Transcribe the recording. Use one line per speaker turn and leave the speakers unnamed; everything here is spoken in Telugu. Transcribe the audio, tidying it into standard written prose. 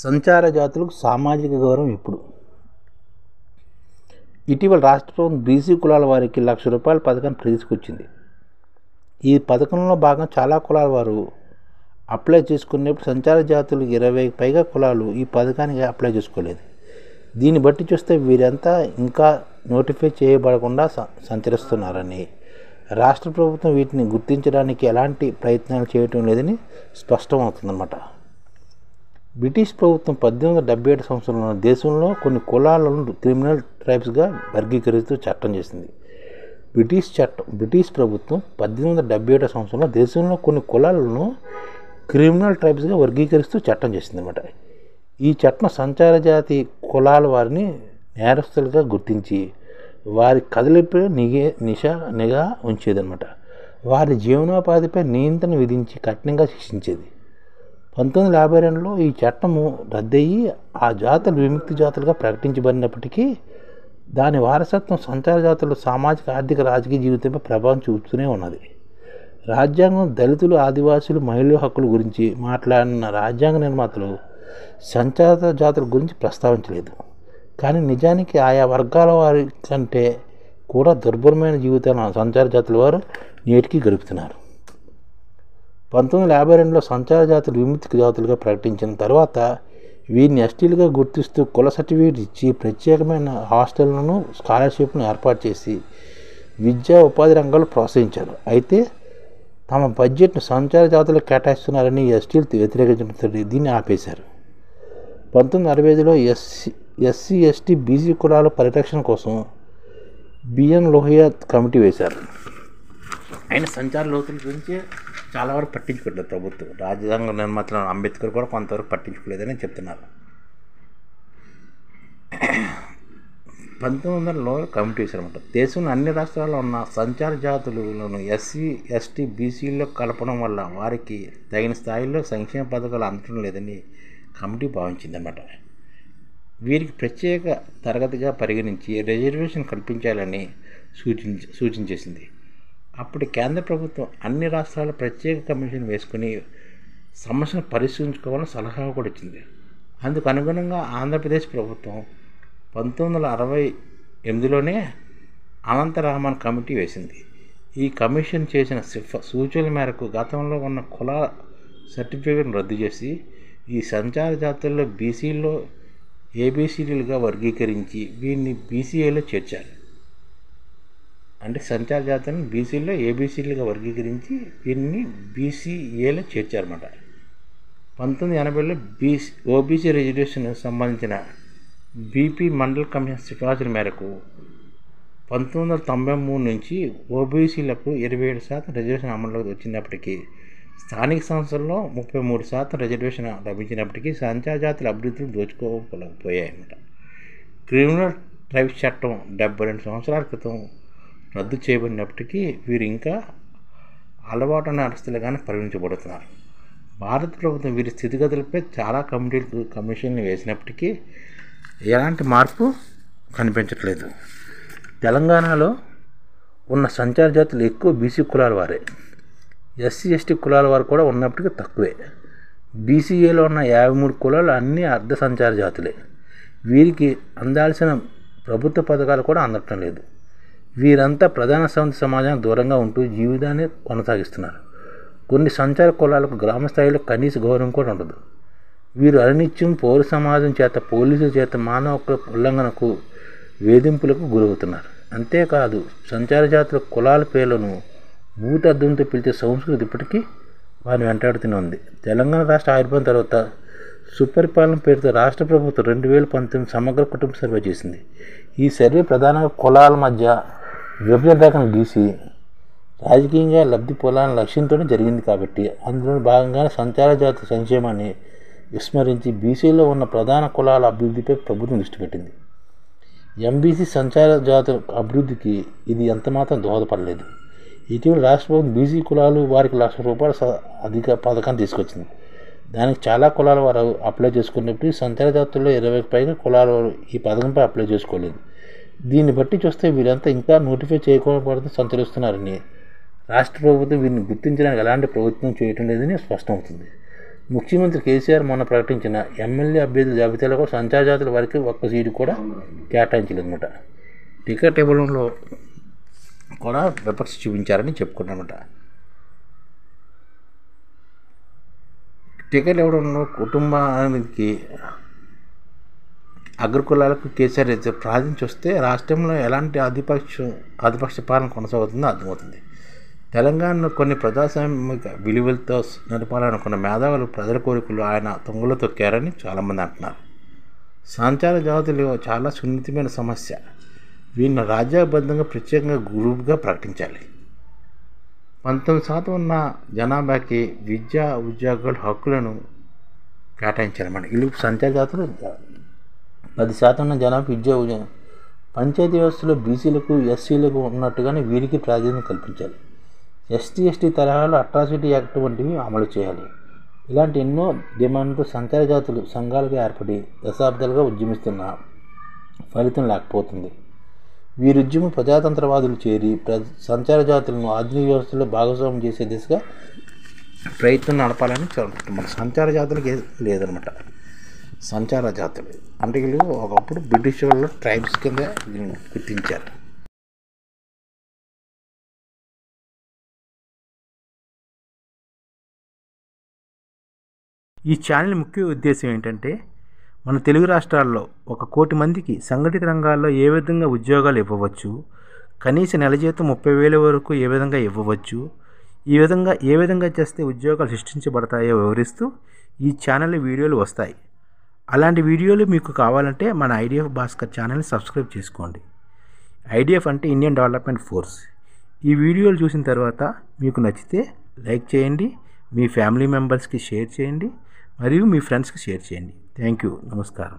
సంచార జాతులకు సామాజిక గౌరవం ఇప్పుడు. ఇటీవల రాష్ట్ర ప్రభుత్వం బీసీ కులాల వారికి ₹1,00,000 పథకాన్ని తీసుకొచ్చింది. ఈ పథకంలో భాగంగా చాలా కులాల వారు అప్లై చేసుకునేప్పుడు సంచార జాతులు 20కి పైగా కులాలు ఈ పథకానికి అప్లై చేసుకోలేదు. దీన్ని బట్టి చూస్తే వీరంతా ఇంకా నోటిఫై చేయబడకుండా సంచరిస్తున్నారని, రాష్ట్ర ప్రభుత్వం వీటిని గుర్తించడానికి ఎలాంటి ప్రయత్నాలు చేయటం లేదని స్పష్టమవుతుందన్నమాట. బ్రిటిష్ ప్రభుత్వం 1877 సంవత్సరంలో దేశంలో కొన్ని కులాలను క్రిమినల్ ట్రైబ్స్గా వర్గీకరిస్తూ చట్టం చేసింది. బ్రిటిష్ ప్రభుత్వం 1877 సంవత్సరంలో దేశంలో కొన్ని కులాలను క్రిమినల్ ట్రైబ్స్గా వర్గీకరిస్తూ చట్టం చేసిందన్నమాట. ఈ చట్టం సంచార జాతి కులాల వారిని నేరస్తులుగా గుర్తించి వారి కదలిపై నిఘా ఉంచేదన్నమాట. వారి జీవనోపాధిపై నియంత్రణ విధించి కఠినంగా శిక్షించేది. 1952లో ఈ చట్టము రద్దయ్యి ఆ జాతులు విముక్తి జాతులుగా ప్రకటించబడినప్పటికీ దాని వారసత్వం సంచార జాతుల సామాజిక, ఆర్థిక, రాజకీయ జీవితంపై ప్రభావం చూపుతూనే ఉన్నది. రాజ్యాంగం దళితులు, ఆదివాసులు, మహిళల హక్కుల గురించి మాట్లాడిన రాజ్యాంగ నిర్మాతలు సంచార జాతుల గురించి ప్రస్తావించలేదు. కానీ నిజానికి ఆయా వర్గాల వారి కంటే కూడా దుర్భరమైన జీవితాలను సంచార జాతుల వారు నేటికి గడుపుతున్నారు. 1952లో సంచార జాతులు విముక్తి జాతులుగా ప్రకటించిన తర్వాత వీరిని ఎస్టీలుగా గుర్తిస్తూ కుల సర్టిఫికేట్ ఇచ్చి ప్రత్యేకమైన హాస్టళ్లను, స్కాలర్షిప్ను ఏర్పాటు చేసి విద్యా, ఉపాధి రంగాల్లో ప్రోత్సహించారు. అయితే తమ బడ్జెట్ను సంచార జాతులకు కేటాయిస్తున్నారని ఎస్టీలు వ్యతిరేకించడంతో దీన్ని ఆపేశారు. 1965లో ఎస్సీ, ఎస్టీ, బీసీ కులాల పరిరక్షణ కోసం బిఎన్ లోహియా కమిటీ వేశారు. ఆయన సంచార లోతుల గురించి చాలా వరకు పట్టించుకోలేదు ప్రభుత్వం. రాజ్యాంగ నిర్మాత అంబేద్కర్ కూడా కొంతవరకు పట్టించుకోలేదని చెప్తున్నారు. 1900లో కమిటీ వేశారన్నమాట. దేశంలో అన్ని రాష్ట్రాల్లో ఉన్న సంచార జాతులను ఎస్సీ, ఎస్టీ, బీసీల్లో కలపడం వల్ల వారికి తగిన స్థాయిలో సంక్షేమ పథకాలు అందడం లేదని కమిటీ భావించిందన్నమాట. వీరికి ప్రత్యేక తరగతిగా పరిగణించి రిజర్వేషన్ కల్పించాలని సూచించేసింది. అప్పుడు కేంద్ర ప్రభుత్వం అన్ని రాష్ట్రాల ప్రత్యేక కమిషన్ వేసుకుని సమస్యను పరిశీలించుకోవాలని సలహా కూడా ఇచ్చింది. అందుకు అనుగుణంగా ఆంధ్రప్రదేశ్ ప్రభుత్వం 1968లోనే అనంతరామన్ కమిటీ వేసింది. ఈ కమిషన్ చేసిన సూచనల మేరకు గతంలో ఉన్న కుల సర్టిఫికేట్ను రద్దు చేసి ఈ సంచార జాతుల్లో బీసీల్లో ఏబీసీలుగా వర్గీకరించి వీరిని బీసీఏలో చేర్చారు. అంటే సంచార జాతులను బీసీల్లో ఏబీసీలుగా వర్గీకరించి వీరిని బీసీఏలో చేర్చారన్నమాట. 1980లో ఓబీసీ రిజర్వేషన్ సంబంధించిన బీపీ మండల్ కమిషన్ సిఫార్సుల మేరకు 1993 నుంచి ఓబీసీలకు 27% రిజర్వేషన్ అమల్లోకి వచ్చినప్పటికీ స్థానిక సంస్థల్లో 33% రిజర్వేషన్ లభించినప్పటికీ సంచార జాతుల అభివృద్ధిని దోచుకోలేకపోయాయన్నమాట. క్రిమినల్ ట్రైబ్స్ చట్టం 72 సంవత్సరాల క్రితం రద్దు చేయబడినప్పటికీ వీరు ఇంకా అలవాటు నేరస్తులుగానే పరిగణించబడుతున్నారు. భారత ప్రభుత్వం వీరి స్థితిగతులపై చాలా కమిషన్లు వేసినప్పటికీ ఎలాంటి మార్పు కనిపించట్లేదు. తెలంగాణలో ఉన్న సంచార జాతులు ఎక్కువ బీసీ కులాల వారే. ఎస్సీ, ఎస్టీ కులాల వారు కూడా ఉన్నప్పటికీ తక్కువే. బీసీఏలో ఉన్న 53 కులాలు అన్నీ అర్ధ సంచార జాతులే. వీరికి అందాల్సిన ప్రభుత్వ పథకాలు కూడా అందటం లేదు. వీరంతా ప్రధాన సమాజానికి దూరంగా ఉంటూ జీవితాన్ని కొనసాగిస్తున్నారు. కొన్ని సంచార కులాలకు గ్రామ స్థాయిలో కనీస గౌరవం కూడా ఉండదు. వీరు అనినిత్యం పౌర సమాజం చేత, పోలీసుల చేత మానవ హక్కుల ఉల్లంఘనకు, వేధింపులకు గురవుతున్నారు. అంతేకాదు సంచార జాతుల కులాల పేర్లను భూతద్దంతో పిలిచే సంస్కృతి ఇప్పటికీ వారిని వెంటాడుతూనే ఉంది. తెలంగాణ రాష్ట్ర ఆవిర్భావం తర్వాత సుపరిపాలన పేరుతో రాష్ట్ర ప్రభుత్వం 2019 సమగ్ర కుటుంబ సర్వే చేసింది. ఈ సర్వే ప్రధానంగా కులాల మధ్య విభజన రేఖను గీసి రాజకీయంగా లబ్ధి పొందాలనే లక్ష్యంతోనే జరిగింది. కాబట్టి అందులో భాగంగానే సంచార జాతి సంక్షేమాన్ని విస్మరించి బీసీలో ఉన్న ప్రధాన కులాల అభివృద్ధిపై ప్రభుత్వం దృష్టి పెట్టింది. ఎంబీసీ సంచార జాతుల అభివృద్ధికి ఇది ఎంతమాత్రం దోహదపడలేదు. ఇటీవల రాష్ట్ర ప్రభుత్వం బీసీ కులాలు వారికి ₹1,00,000 అధిక పథకాన్ని తీసుకొచ్చింది. దానికి చాలా కులాల వారు అప్లై చేసుకున్నప్పుడు సంచార జాతుల్లో 20కి పైగా కులాల వారు ఈ పథకంపై అప్లై చేసుకోలేదు. దీన్ని బట్టి చూస్తే వీరంతా ఇంకా నోటిఫై చేయకపోవడంతో సంచరిస్తున్నారని, రాష్ట్ర ప్రభుత్వం వీరిని గుర్తించడానికి ఎలాంటి ప్రయత్నం చేయటం లేదని స్పష్టమవుతుంది. ముఖ్యమంత్రి కేసీఆర్ మొన్న ప్రకటించిన ఎమ్మెల్యే అభ్యర్థుల జాబితాలో సంచార జాతుల వారికి ఒక్క సీటు కూడా కేటాయించలేదన్నమాట. టికెట్ ఇవ్వడంలో కూడా విపక్ష చూపించారని చెప్పుకున్నారన్నమాట. టికెట్ ఇవ్వడంలో కుటుంబానికి అగ్రకులాలకు కేసీఆర్ ప్రార్థించి వస్తే రాష్ట్రంలో ఎలాంటి ఆధిపక్ష పాలన కొనసాగుతుందో అర్థమవుతుంది. తెలంగాణలో కొన్ని ప్రజాస్వామిక విలువలతో నడపాలనుకున్న మేధావులు ప్రజల కోరికలు ఆయన తొంగలో తొక్కారని చాలామంది అంటున్నారు. సంచార జాతులు చాలా సున్నితమైన సమస్య. వీళ్ళని రాజ్యాంగబద్ధంగా ప్రత్యేకంగా గ్రూప్గా ప్రకటించాలి. 19% ఉన్న జనాభాకి విద్యా ఉద్యోగాల హక్కులను కేటాయించాలన్నమాట. వీళ్ళు సంచార జాతులు 10% ఉన్న జనాభా విద్యా ఉద్యోగం పంచాయతీ వ్యవస్థలో బీసీలకు ఎస్సీలకు ఉన్నట్టుగానే వీరికి ప్రాధాన్యం కల్పించాలి. ఎస్టీ తరహాలో అట్రాసిటీ యాక్ట్ వంటివి అమలు చేయాలి. ఇలాంటి ఎన్నో డిమాండ్లతో సంచార జాతులు సంఘాలుగా ఏర్పడి దశాబ్దాలుగా ఉద్యమిస్తున్న ఫలితం లేకపోతుంది. వీరి ఉద్యమం ప్రజాతంత్రవాదులు చేరి సంచార జాతులను ఆధునిక వ్యవస్థలో భాగస్వామ్యం చేసే దిశగా ప్రయత్నం నడపాలని మన సంచార జాతులకి లేదనమాట. సంచార జాతులు అంటే వీళ్ళు ఒకప్పుడు బ్రిటిష్ వాళ్ళు ట్రైబ్స్ కింద గుర్తించారు. ఈ ఛానల్ ముఖ్య ఉద్దేశం ఏంటంటే మన తెలుగు రాష్ట్రాల్లో 1 కోటి మందికి సంఘటిత రంగాల్లో ఏ విధంగా ఉద్యోగాలు ఇవ్వవచ్చు, కనీస నెల జీతం 30,000 వరకు ఏ విధంగా ఇవ్వవచ్చు, ఏ విధంగా చేస్తే ఉద్యోగాలు సృష్టించబడతాయో వివరిస్తూ ఈ ఛానల్ వీడియోలు వస్తాయి. అలాంటి వీడియోలు మీకు కావాలంటే మన ఐడిఎఫ్ భాస్కర్ ఛానల్ని సబ్స్క్రైబ్ చేసుకోండి. ఐడిఎఫ్ అంటే ఇండియన్ డెవలప్మెంట్ ఫోర్స్. ఈ వీడియోలు చూసిన తర్వాత మీకు నచ్చితే లైక్ చేయండి, మీ ఫ్యామిలీ మెంబర్స్కి షేర్ చేయండి, మరియు మీ ఫ్రెండ్స్కి షేర్ చేయండి. Thank you. నమస్కారం.